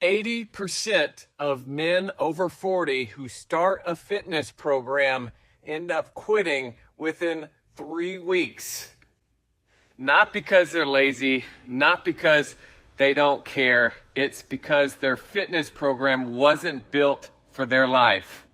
80% of men over 40 who start a fitness program end up quitting within 3 weeks. Not because they're lazy, not because they don't care. It's because their fitness program wasn't built for their life.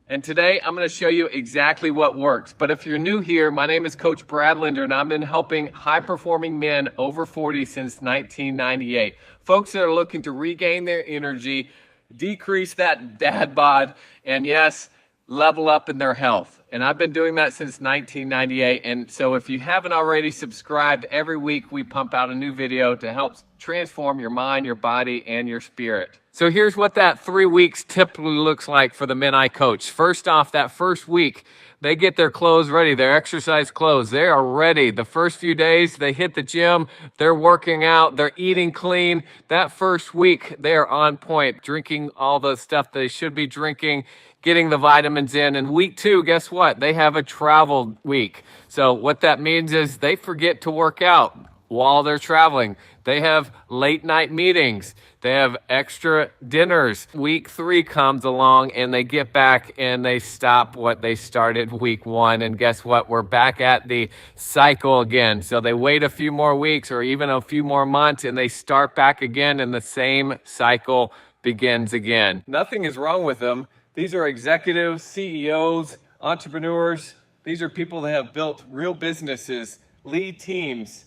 And today I'm going to show you exactly what works. But if you're new here, my name is Coach Brad Linder, and I've been helping high-performing men over 40 since 1998. Folks that are looking to regain their energy, decrease that dad bod, and yes, level up in their health. And I've been doing that since 1998. And so if you haven't already subscribed, every week we pump out a new video to help transform your mind, your body, and your spirit. So here's what that 3 weeks typically looks like for the men I coach. First off, that first week, they get their clothes ready, their exercise clothes. They are ready. The first few days, they hit the gym, they're working out, they're eating clean. That first week, they are on point, drinking all the stuff they should be drinking, getting the vitamins in. And week 2, guess what? They have a travel week. So what that means is they forget to work out while they're traveling. They have late night meetings. They have extra dinners. Week 3 comes along and they get back and they stop what they started week 1. And guess what? We're back at the cycle again. So they wait a few more weeks or even a few more months and they start back again, and the same cycle begins again. Nothing is wrong with them. These are executives, CEOs, entrepreneurs. These are people that have built real businesses, lead teams,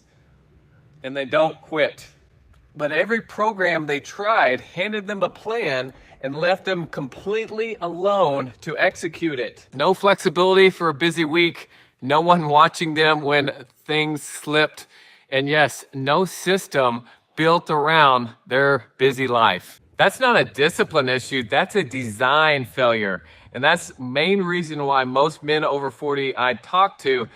and they don't quit. But every program they tried handed them a plan and left them completely alone to execute it. No flexibility for a busy week, no one watching them when things slipped, and yes, no system built around their busy life. That's not a discipline issue, that's a design failure. And that's the main reason why most men over 40 I talk to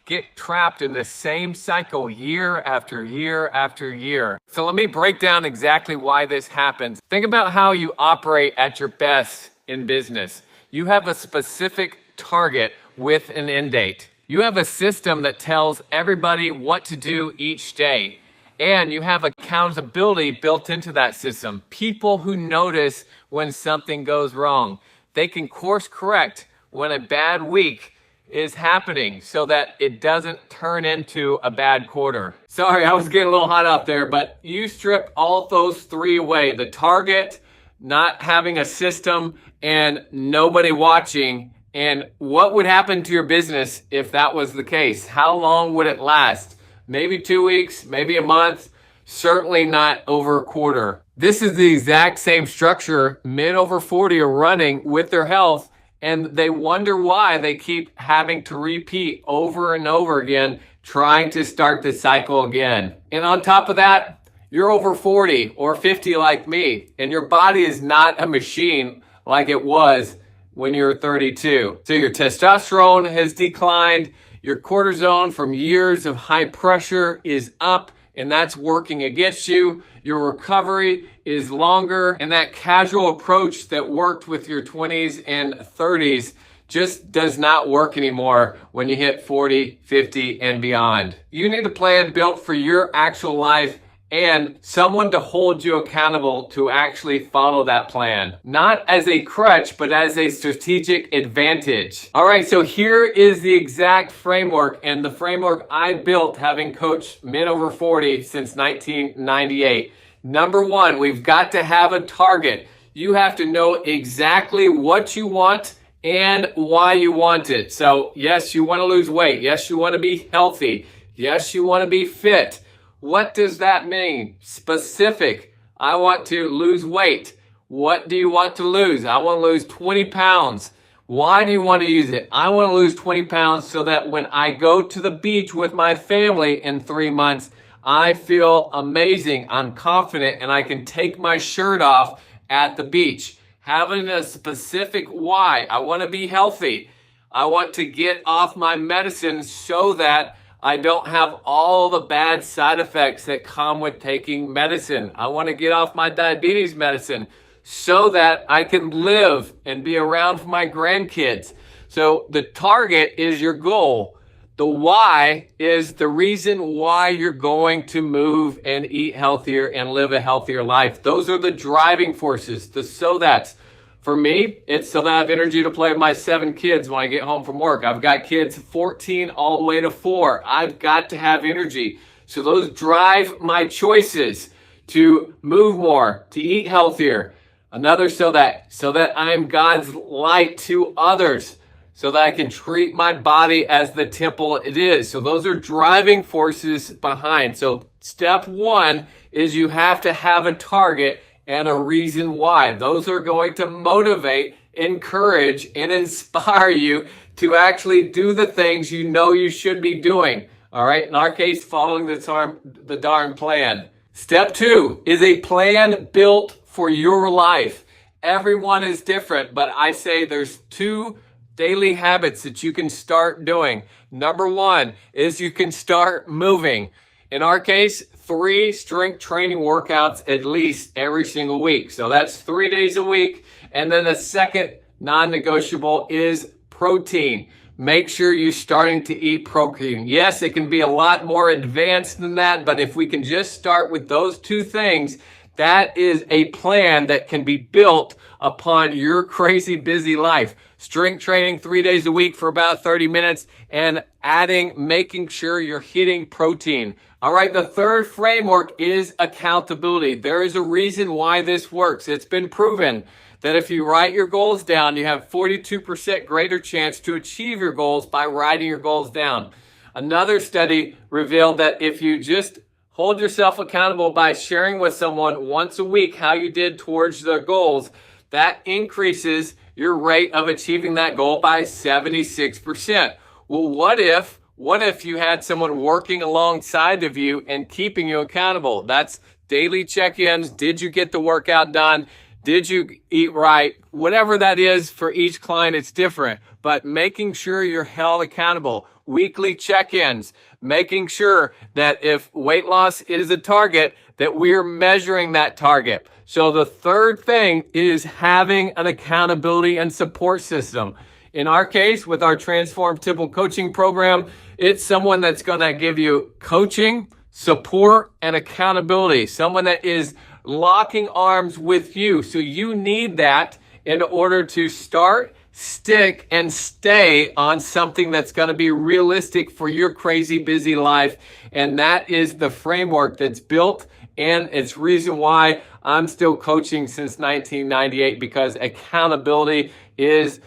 get trapped in the same cycle year after year after year. So let me break down exactly why this happens. Think about how you operate at your best in business. You have a specific target with an end date. You have a system that tells everybody what to do each day. And you have accountability built into that system. People who notice when something goes wrong. They can course correct when a bad week is happening so that it doesn't turn into a bad quarter. Sorry, I was getting a little hot out there, but you strip all those 3 away. The target, not having a system, and nobody watching. And what would happen to your business if that was the case? How long would it last? Maybe 2 weeks, maybe a month, certainly not over a quarter. This is the exact same structure men over 40 are running with their health, and they wonder why they keep having to repeat over and over again, trying to start the cycle again. And on top of that, you're over 40 or 50 like me, and your body is not a machine like it was when you were 32. So your testosterone has declined, your cortisone from years of high pressure is up, and that's working against you. Your recovery is longer, and that casual approach that worked with your 20s and 30s just does not work anymore when you hit 40, 50, and beyond. You need a plan built for your actual life and someone to hold you accountable to actually follow that plan. Not as a crutch, but as a strategic advantage. All right, so here is the exact framework, and the framework I built having coached men over 40 since 1998. Number 1, we've got to have a target. You have to know exactly what you want and why you want it. So yes, you want to lose weight. Yes, you want to be healthy. Yes, you want to be fit. What does that mean? Specific. I want to lose weight. What do you want to lose? I want to lose 20 pounds. Why do you want to use it? I want to lose 20 pounds so that when I go to the beach with my family in 3 months, I feel amazing. I'm confident and I can take my shirt off at the beach. Having a specific why. I want to be healthy. I want to get off my medicine so that I don't have all the bad side effects that come with taking medicine. I want to get off my diabetes medicine so that I can live and be around for my grandkids. So the target is your goal. The why is the reason why you're going to move and eat healthier and live a healthier life. Those are the driving forces, the so that's. For me, it's so that I have energy to play with my 7 kids when I get home from work. I've got kids 14 all the way to 4. I've got to have energy. So those drive my choices to move more, to eat healthier. Another so that I am God's light to others, so that I can treat my body as the temple it is. So those are driving forces behind. So step 1 is you have to have a target and a reason why. Those are going to motivate, encourage, and inspire you to actually do the things you know you should be doing. All right, in our case, following the darn plan. Step 2 is a plan built for your life. Everyone is different, but I say there's 2 daily habits that you can start doing. Number 1 is you can start moving. In our case, 3 strength training workouts at least every single week. So that's 3 days a week. And then the second non-negotiable is protein. Make sure you're starting to eat protein. Yes, it can be a lot more advanced than that, but if we can just start with those 2 things, that is a plan that can be built upon your crazy busy life. Strength training 3 days a week for about 30 minutes and making sure you're hitting protein. All right, the third framework is accountability. There is a reason why this works. It's been proven that if you write your goals down, you have 42% greater chance to achieve your goals by writing your goals down. Another study revealed that if you just hold yourself accountable by sharing with someone once a week how you did towards their goals, that increases your rate of achieving that goal by 76%. Well, what if you had someone working alongside of you and keeping you accountable? That's daily check-ins. Did you get the workout done? Did you eat right? Whatever that is for each client, it's different. But making sure you're held accountable. Weekly check-ins. Making sure that if weight loss is a target, that we're measuring that target. So the third thing is having an accountability and support system. In our case, with our Transform Temple coaching program, it's someone that's going to give you coaching, support, and accountability. Someone that is locking arms with you. So you need that in order to start, stick, and stay on something that's going to be realistic for your crazy busy life. And that is the framework that's built, and it's reason why I'm still coaching since 1998, because accountability is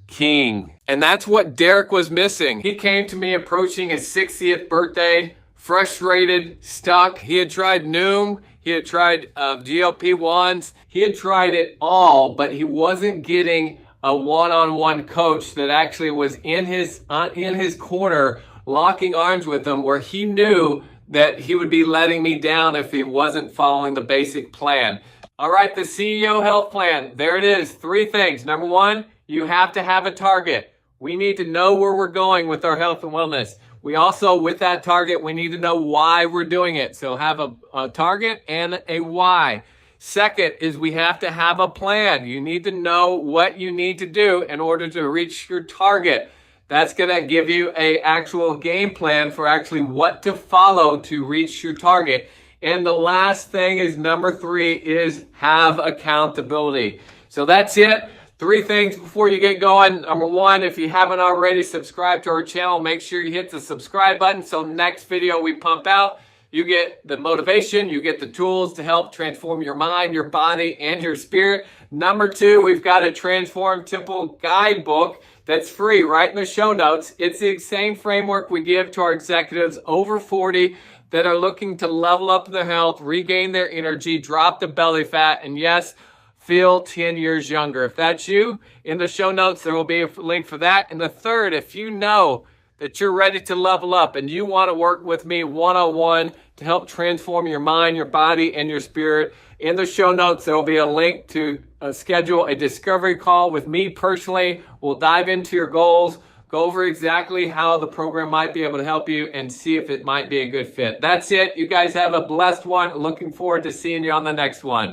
king. And that's what Derek was missing. He came to me approaching his 60th birthday, frustrated, stuck. He had tried Noom. He had tried GLP-1s. He had tried it all, but he wasn't getting a one-on-one coach that actually was in his corner, locking arms with him, where he knew that he would be letting me down if he wasn't following the basic plan. All right, the CEO health plan. There it is. 3 things. Number 1, you have to have a target. We need to know where we're going with our health and wellness. We also, with that target, we need to know why we're doing it. So have a target and a why. Second is we have to have a plan. You need to know what you need to do in order to reach your target. That's going to give you an actual game plan for actually what to follow to reach your target. And the last thing is number 3 is have accountability. So that's it. 3 things before you get going. Number 1, if you haven't already subscribed to our channel, make sure you hit the subscribe button so next video we pump out, you get the motivation, you get the tools to help transform your mind, your body, and your spirit. Number 2, we've got a Transform Temple Guidebook that's free right in the show notes. It's the same framework we give to our executives over 40 that are looking to level up their health, regain their energy, drop the belly fat, and yes, feel 10 years younger. If that's you, in the show notes, there will be a link for that. And the third, if you know that you're ready to level up and you want to work with me one-on-one to help transform your mind, your body, and your spirit, in the show notes, there will be a link to schedule a discovery call with me personally. We'll dive into your goals, go over exactly how the program might be able to help you, and see if it might be a good fit. That's it. You guys have a blessed one. Looking forward to seeing you on the next one.